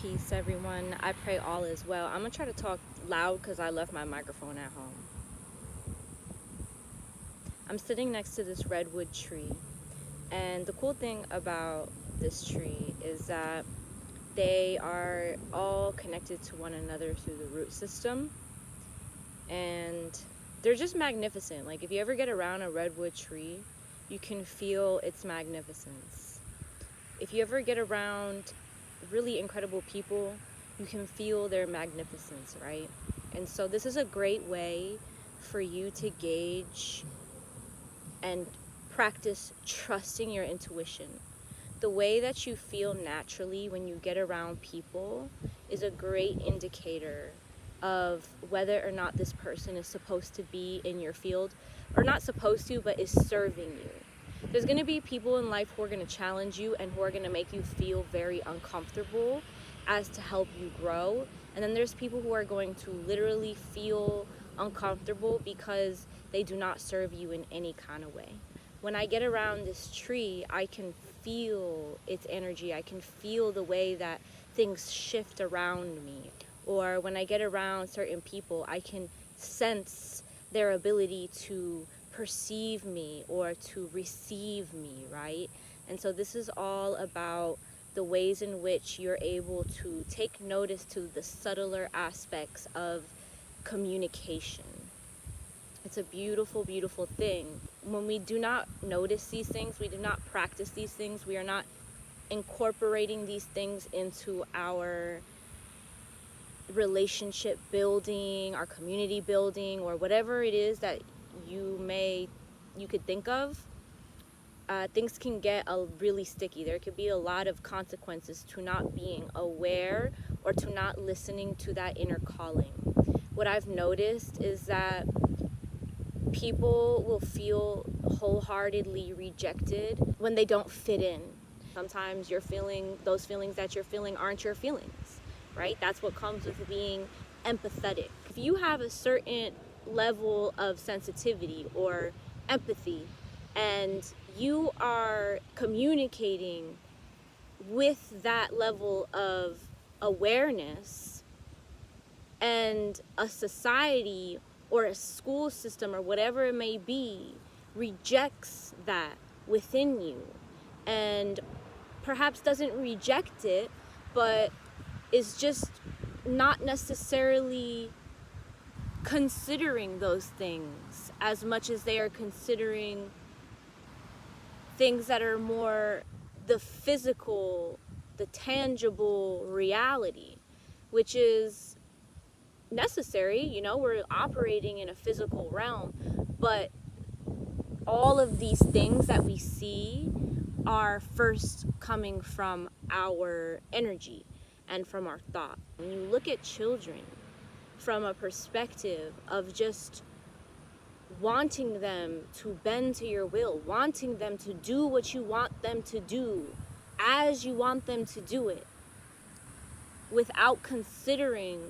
Peace, everyone. I pray all is well. I'm going to try to talk loud because I left my microphone at home. I'm sitting next to this redwood tree. And the cool thing about this tree is that they are all connected to one another through the root system. And they're just magnificent. Like, if you ever get around a redwood tree, you can feel its magnificence. If you ever get around really incredible people, you can feel their magnificence, right? And so this is a great way for you to gauge and practice trusting your intuition. The way that you feel naturally when you get around people is a great indicator of whether or not this person is supposed to be in your field, or not supposed to, but is serving you. There's going to be people in life who are going to challenge you and who are going to make you feel very uncomfortable as to help you grow. And then there's people who are going to literally feel uncomfortable because they do not serve you in any kind of way. When I get around this tree, I can feel its energy. I can feel the way that things shift around me. Or when I get around certain people, I can sense their ability to perceive me or to receive me, right? And so this is all about the ways in which you're able to take notice to the subtler aspects of communication. It's a beautiful, beautiful thing. When we do not notice these things, we do not practice these things, we are not incorporating these things into our relationship building, our community building, or whatever it is that you could think of, things can get really sticky. There could be a lot of consequences to not being aware or to not listening to that inner calling. What I've noticed is that people will feel wholeheartedly rejected when they don't fit in. Sometimes those feelings that you're feeling aren't your feelings, right? That's what comes with being empathetic. If you have a certain level of sensitivity or empathy and you are communicating with that level of awareness, and a society or a school system or whatever it may be rejects that within you, and perhaps doesn't reject it, but is just not necessarily considering those things as much as they are considering things that are more the physical, the tangible reality, which is necessary. We're operating in a physical realm, but all of these things that we see are first coming from our energy and from our thought. When you look at children from a perspective of just wanting them to bend to your will, wanting them to do what you want them to do as you want them to do it, without considering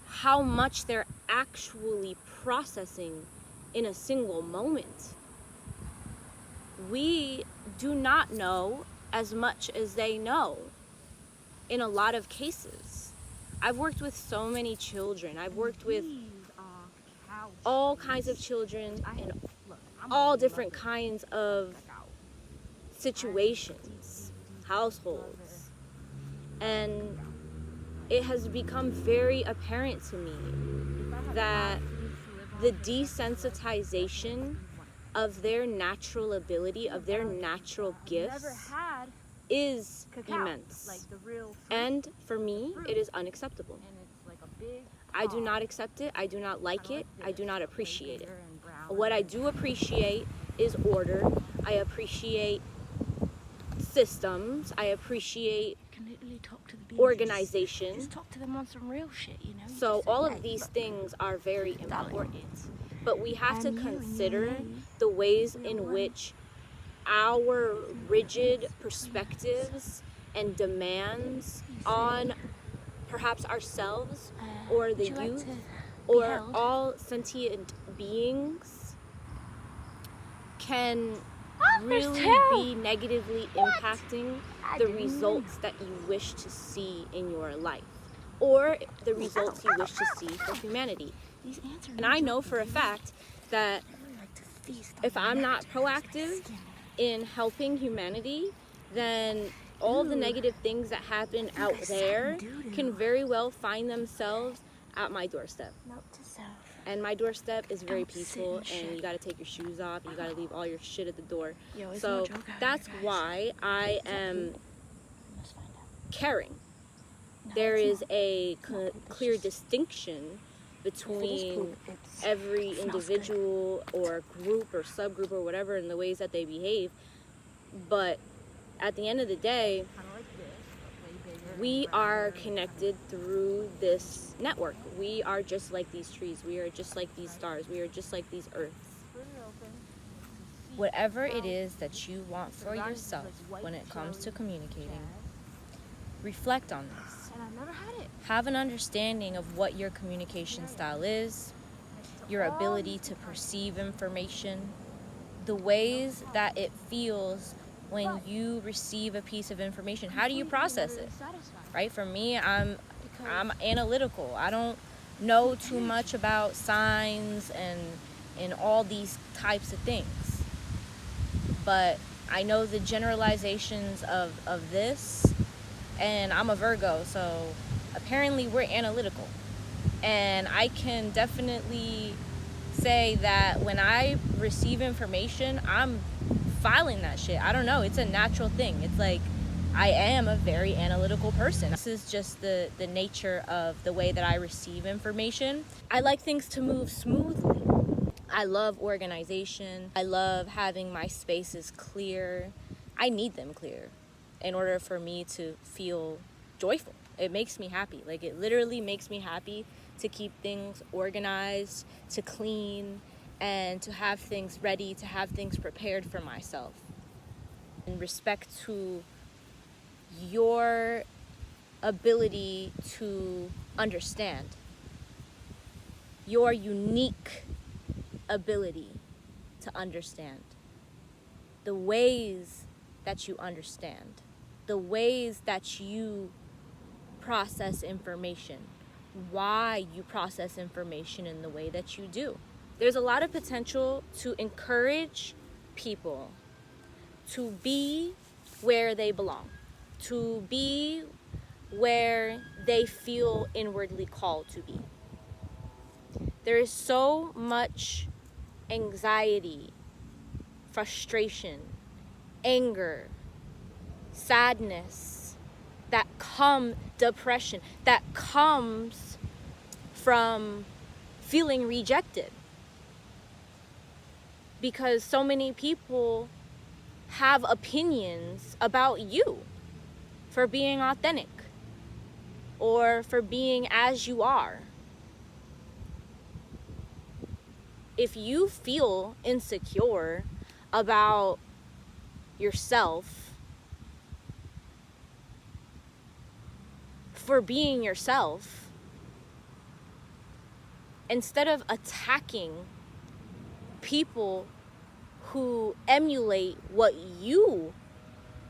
how much they're actually processing in a single moment. We do not know as much as they know in a lot of cases. I've worked with so many children. I've worked with all kinds of children in all different kinds of situations, households. And it has become very apparent to me that the desensitization of their natural ability, of their natural gifts, is immense. And for me, it is unacceptable. I do not accept it. I do not like it. I do not appreciate it. What I do appreciate is order. I appreciate systems. I appreciate organization. Just talk to them on some real shit, So all of these things are very important. But we have to consider the ways in which our rigid perspectives and demands on perhaps ourselves or the youth or all sentient beings can really be negatively impacting the results that you wish to see in your life, or the results you wish to see for humanity. And I know for a fact that if I'm not proactive in helping humanity, then all the negative things that happen out there can very well find themselves at my doorstep. And my doorstep is very peaceful, and you gotta take your shoes off, you gotta leave all your shit at the door. So that's why I am caring. There is a clear distinction between every individual or group or subgroup or whatever in the ways that they behave. But at the end of the day, we are connected through this network. We are just like these trees. We are just like these stars. We are just like these earths. Whatever it is that you want for yourself when it comes to communicating, reflect on this. Have an understanding of what your communication style is, your ability to perceive information, the ways that it feels when you receive a piece of information. How do you process it? Right? For me, I'm analytical. I don't know too much about signs and all these types of things. But I know the generalizations of this, and I'm a Virgo, so apparently we're analytical. And I can definitely say that when I receive information, I'm filing that shit. I don't know, it's a natural thing. It's like I am a very analytical person. This is just the nature of the way that I receive information. I like things to move smoothly. I love organization. I love having my spaces clear. I need them clear in order for me to feel joyful. It makes me happy. Like, it literally makes me happy to keep things organized, to clean, and to have things ready, to have things prepared for myself. In respect to your ability to understand, your unique ability to understand, the ways that you understand, the ways that you process information, why you process information in the way that you do. There's a lot of potential to encourage people to be where they belong, to be where they feel inwardly called to be. There is so much anxiety, frustration, anger, sadness, depression, that comes from feeling rejected. Because so many people have opinions about you for being authentic or for being as you are. If you feel insecure about yourself for being yourself, instead of attacking people who emulate what you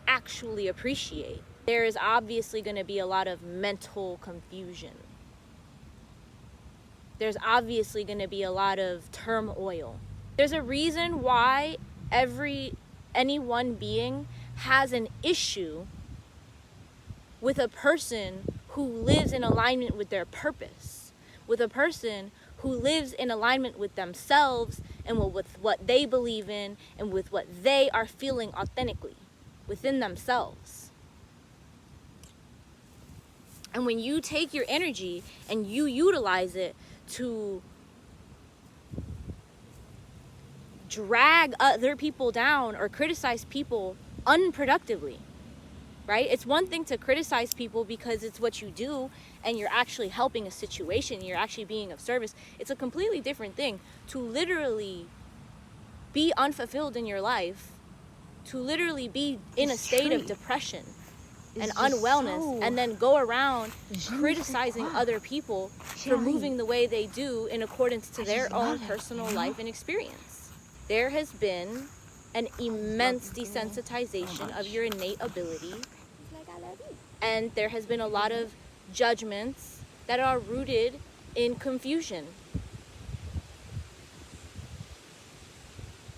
actually appreciate, there is obviously going to be a lot of mental confusion. There's obviously going to be a lot of turmoil. There's a reason why any one being has an issue with a person who lives in alignment with their purpose, with a person who lives in alignment with themselves and with what they believe in and with what they are feeling authentically within themselves. And when you take your energy and you utilize it to drag other people down or criticize people unproductively, right? It's one thing to criticize people because it's what you do and you're actually helping a situation, you're actually being of service. It's a completely different thing to literally be unfulfilled in your life, to literally be in a state of depression and unwellness, and then go around criticizing other people for moving the way they do in accordance to their own personal life and experience. There has been an immense desensitization of your innate ability. And there has been a lot of judgments that are rooted in confusion.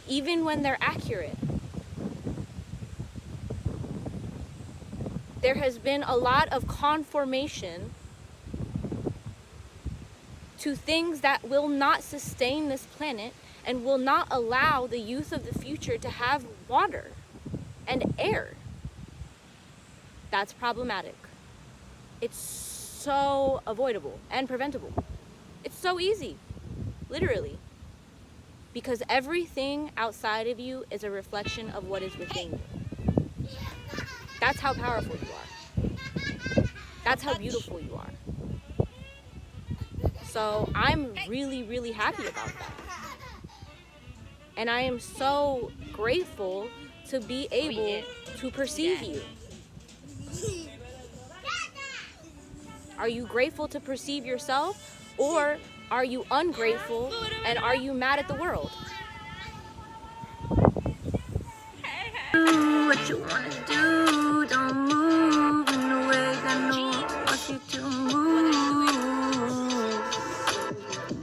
Even when they're accurate. There has been a lot of conformation to things that will not sustain this planet and will not allow the youth of the future to have water and air. That's problematic. It's so avoidable and preventable. It's so easy, literally. Because everything outside of you is a reflection of what is within you. That's how powerful you are. That's how beautiful you are. So I'm really, really happy about that. And I am so grateful to be able to perceive you. Are you grateful to perceive yourself, or are you ungrateful and are you mad at the world? Do what you wanna do, don't move in the way that no one wants you to move.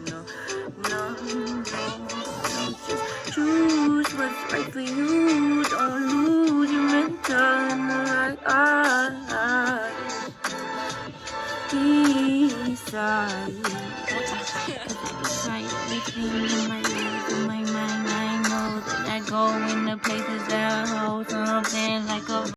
No, just choose what's right for you. Don't lose your mental in the right eye. Decide. Decide everything in my life, in my mind. I know that I go in the places that hold something like a